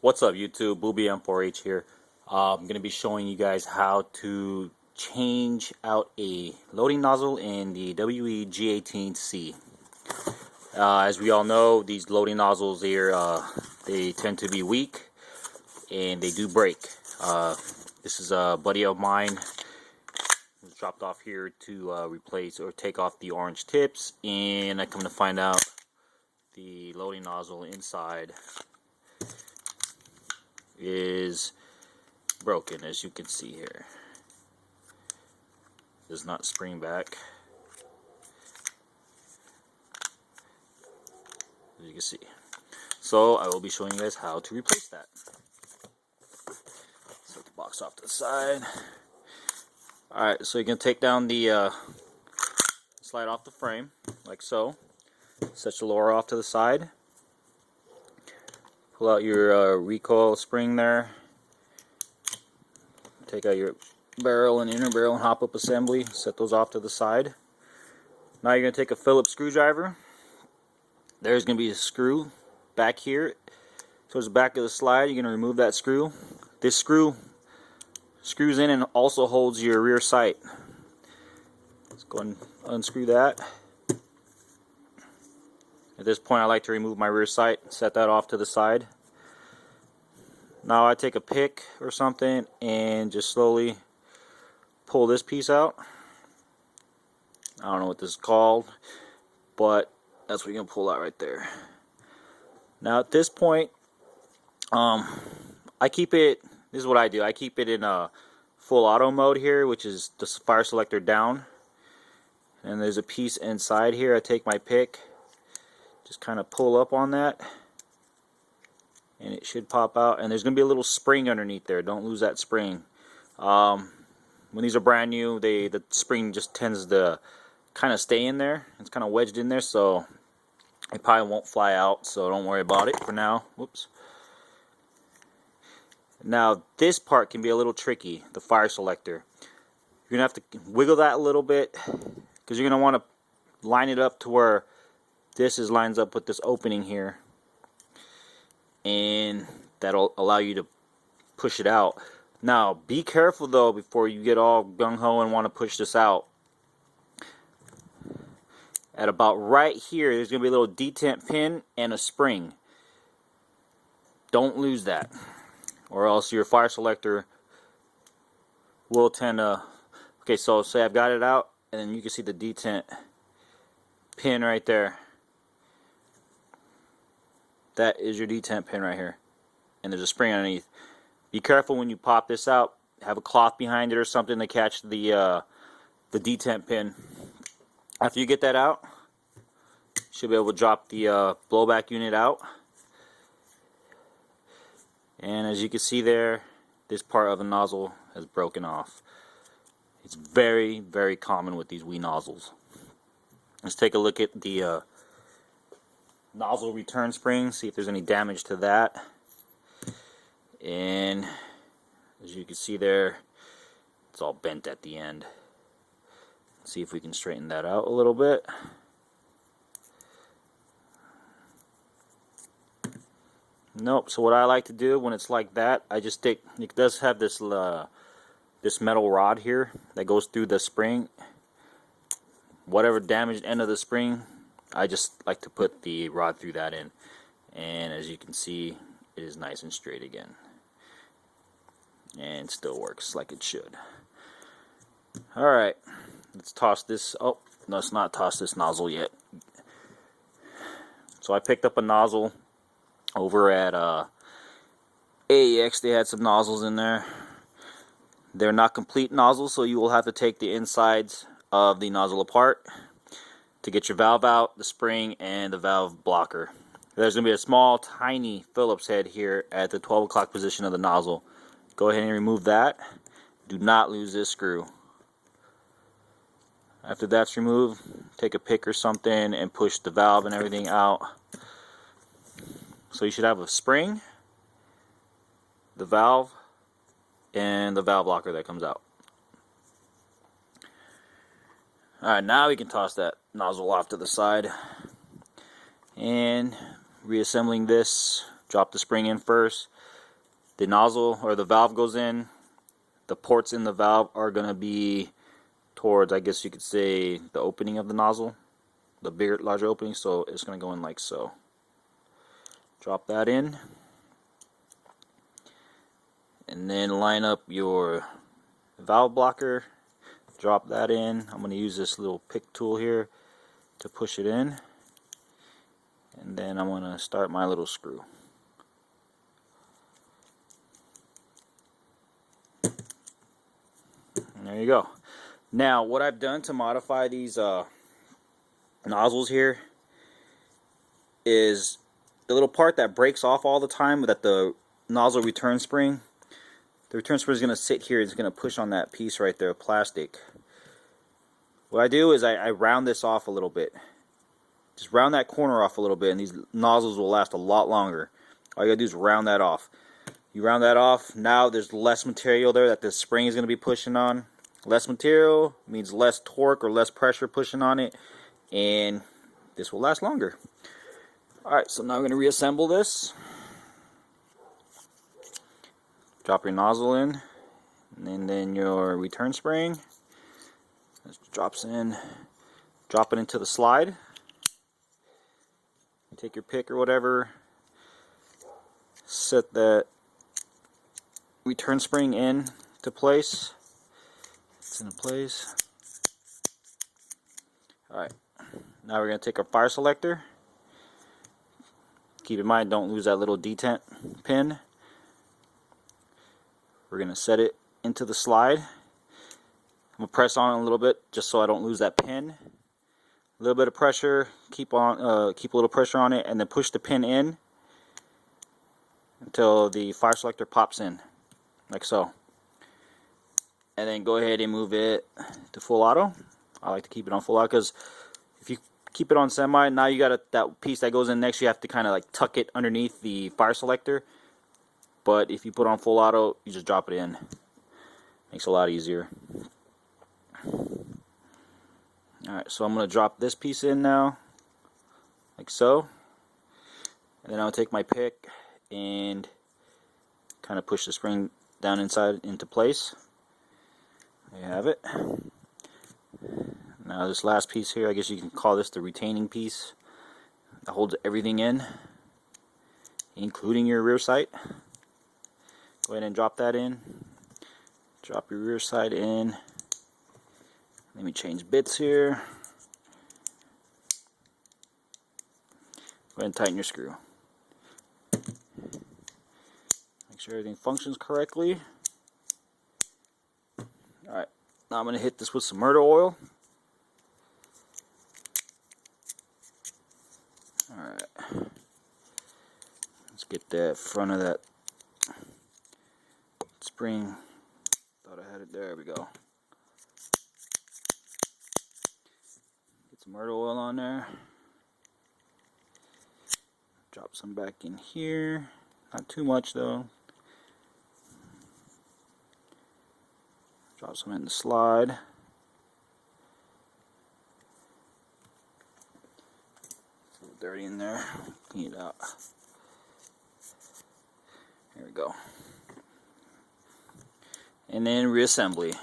What's up YouTube, Booby M4H here. I'm going to be showing you guys how to change out a loading nozzle in the WE G18C. As we all know, these loading nozzles here, they tend to be weak and they do break. This is a buddy of mine who's dropped off here to replace or take off the orange tips, and I come to find out the loading nozzle inside is broken, as you can see here. Does not spring back, as you can see. So I will be showing you guys how to replace that. Set the box off to the side. Alright, so you can take down the slide off the frame like so. Set your lower off to the side. Pull out your recoil spring there. Take out your barrel and inner barrel and hop up assembly. Set those off to the side. Now you're going to take a Phillips screwdriver. There's going to be a screw back here towards the back of the slide. You're going to remove that screw. This screw screws in and also holds your rear sight. Let's go and unscrew that. At this point, I like to remove my rear sight, set that off to the side. Now I take a pick or something and just slowly pull this piece out. I don't know what this is called, but that's what you're going to pull out right there. Now at this point, I keep it, this is what I do, I keep it in a full auto mode here, which is the fire selector down. And there's a piece inside here. I take my pick, just kind of pull up on that, and it should pop out. And there's going to be a little spring underneath there. Don't lose that spring. When these are brand new, the spring just tends to kind of stay in there. It's kind of wedged in there, so it probably won't fly out, so don't worry about it for now. Whoops. Now this part can be a little tricky, the fire selector. You're going to have to wiggle that a little bit, because you're going to want to line it up to where this lines up with this opening here, and that'll allow you to push it out. Now be careful though before you get all gung-ho and want to push this out. At about right here, there's going to be a little detent pin and a spring. Don't lose that, or else your fire selector will tend to... Okay, so say I've got it out, and then you can see the detent pin right there. That is your detent pin right here, and there's a spring underneath. Be careful when you pop this out. Have a cloth behind it or something to catch the detent pin. After you get that out, you should be able to drop the blowback unit out. And as you can see there, this part of the nozzle has broken off. It's very, very common with these WE nozzles. Let's take a look at the nozzle return spring, see if there's any damage to that. And as you can see there, it's all bent at the end. Let's see if we can straighten that out a little bit. Nope. So what I like to do when it's like that, I just take, it does have this this metal rod here that goes through the spring. Whatever damaged end of the spring, I just like to put the rod through that in, and as you can see, it is nice and straight again, and still works like it should. Alright, let's toss this. Oh, let's not toss this nozzle yet. So I picked up a nozzle over at AEX. They had some nozzles in there. They're not complete nozzles, so you will have to take the insides of the nozzle apart to get your valve out, the spring, and the valve blocker. There's going to be a small, tiny Phillips head here at the 12 o'clock position of the nozzle. Go ahead and remove that. Do not lose this screw. After that's removed, take a pick or something and push the valve and everything out. So you should have a spring, the valve, and the valve blocker that comes out. Alright, now we can toss that nozzle off to the side. And reassembling this, drop the spring in first, the nozzle or the valve goes in, the ports in the valve are going to be towards, I guess you could say, the opening of the nozzle, the bigger, larger opening. So it's going to go in like so. Drop that in, and then line up your valve blocker. Drop that in. I'm going to use this little pick tool here to push it in, and then I'm going to start my little screw. And there you go. Now what I've done to modify these nozzles here is the little part that breaks off all the time, that the nozzle return spring. The return spring is going to sit here. It's going to push on that piece right there, plastic. What I do is I round this off a little bit. Just round that corner off a little bit, and these nozzles will last a lot longer. All you got to do is round that off. You round that off, now there's less material there that the spring is going to be pushing on. Less material means less torque or less pressure pushing on it, and this will last longer. Alright, so now I'm going to reassemble this. Drop your nozzle in, and then your return spring. This drops in. Drop it into the slide. Take your pick or whatever. Set that return spring in to place. It's in place. Alright, now we're going to take our fire selector. Keep in mind, don't lose that little detent pin. We're going to set it into the slide. I'm going to press on it a little bit just so I don't lose that pin. A little bit of pressure, keep a little pressure on it, and then push the pin in until the fire selector pops in, like so. And then go ahead and move it to full auto. I like to keep it on full auto because if you keep it on semi, now you got that piece that goes in next, you have to kind of like tuck it underneath the fire selector. But if you put on full auto, you just drop it in. Makes it a lot easier. Alright, so I'm going to drop this piece in now, like so. And then I'll take my pick and kind of push the spring down inside into place. There you have it. Now this last piece here, I guess you can call this the retaining piece that holds everything in, including your rear sight. Go ahead and drop that in. Drop your rear sight in. Let me change bits here. Go ahead and tighten your screw. Make sure everything functions correctly. Alright, now I'm going to hit this with some murder oil. Alright. Let's get the front of that spring. Thought I had it there. There we go. Get some murder oil on there. Drop some back in here. Not too much though. Drop some in the slide. It's a little dirty in there. Clean it out. There we go. And then reassembly.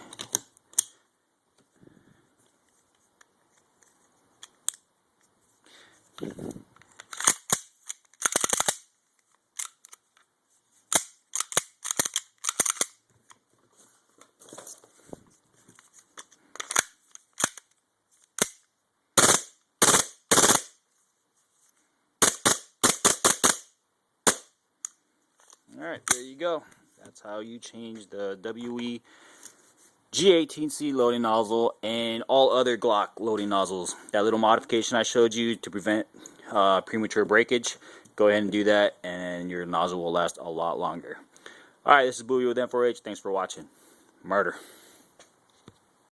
Alright, there you go. That's how you change the WE G18C loading nozzle and all other Glock loading nozzles. That little modification I showed you to prevent premature breakage, go ahead and do that and your nozzle will last a lot longer. Alright, this is Bowie with M4H. Thanks for watching. Murder.